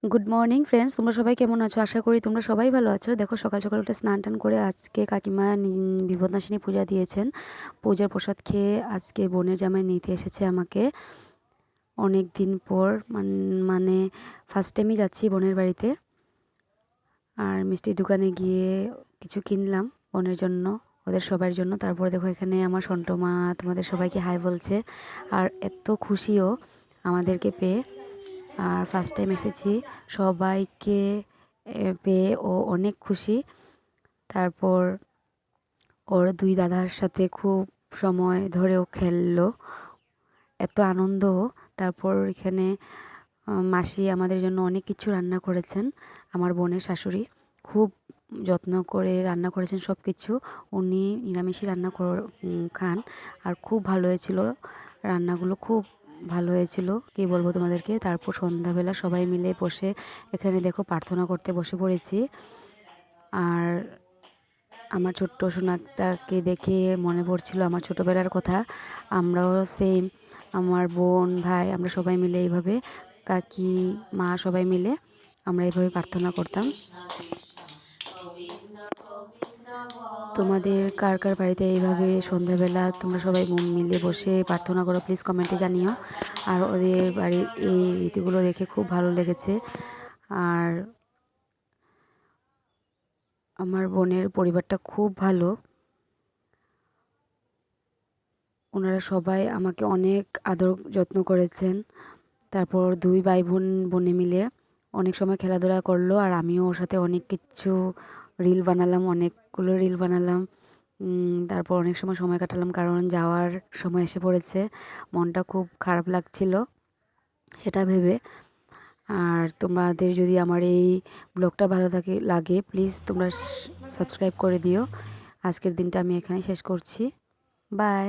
Good morning friends, তোমরা সবাই কেমন আছো? আশা করি তোমরা সবাই ভালো আছো। দেখো, সকাল সকাল উঠে স্নান টান করে আজকে কাকিমা বিপদনাশিনী পূজা দিয়েছেন। পূজার প্রসাদ খেয়ে আজকে বোনের জামাই নিতে এসেছে আমাকে। অনেক দিন পর মানে ফার্স্ট টাইমই যাচ্ছি বোনের বাড়িতে। আর মিষ্টির দোকানে গিয়ে কিছু কিনলাম বোনের জন্য, ওদের সবার জন্য। তারপর দেখো এখানে আমার সন্টু মা তোমাদের সবাইকে হাই বলছে, আর এত খুশিও আমাদেরকে পেয়ে। আর ফার্স্ট টাইম এসেছি, সবাইকে পেয়ে ও অনেক খুশি। তারপর ওর দুই দাদার সাথে খুব সময় ধরেও খেললো, এত আনন্দ। তারপর এখানে মাসি আমাদের জন্য অনেক কিছু রান্না করেছেন। আমার বোনের শাশুড়ি খুব যত্ন করে রান্না করেছেন সব কিছু। উনি নিরামিষই রান্না খান, আর খুব ভালো হয়েছিল রান্নাগুলো, খুব ভালো হয়েছিল, কী বলবো তোমাদেরকে। তারপর সন্ধ্যাবেলা সবাই মিলে বসে এখানে দেখো প্রার্থনা করতে বসে পড়েছি। আর আমার ছোট্ট সোনাটাকে দেখে মনে পড়ছিল আমার ছোটোবেলার কথা। আমরাও সেম, আমার বোন ভাই আমরা সবাই মিলে এইভাবে, কাকি মা সবাই মিলে আমরা এইভাবে প্রার্থনা করতাম। তোমাদের কার কার বাড়িতে এইভাবে সন্ধ্যাবেলা তোমরা সবাই মিলে বসে প্রার্থনা করো? প্লিজ কমেন্টে জানিও। আর ওদের বাড়ির এই রীতিগুলো দেখে খুব ভালো লেগেছে। আর আমার বোনের পরিবারটা খুব ভালো, ওনারা সবাই আমাকে অনেক আদর যত্ন করেছেন। তারপর দুই ভাই বোনে মিলে অনেক সময় খেলাধুলা করলো, আর আমিও ওর সাথে অনেক কিছু রিল বানালাম, অনেকগুলো রিল বানালাম। তারপর অনেক সময় সময় কাটালাম, কারণ যাওয়ার সময় এসে পড়েছে। মনটা খুব খারাপ লাগছিল সেটা ভেবে। আর তোমাদের যদি আমার এই ব্লগটা ভালো লাগে প্লিজ তোমরা সাবস্ক্রাইব করে দিও। আজকের দিনটা আমি এখানে শেষ করছি। বাই।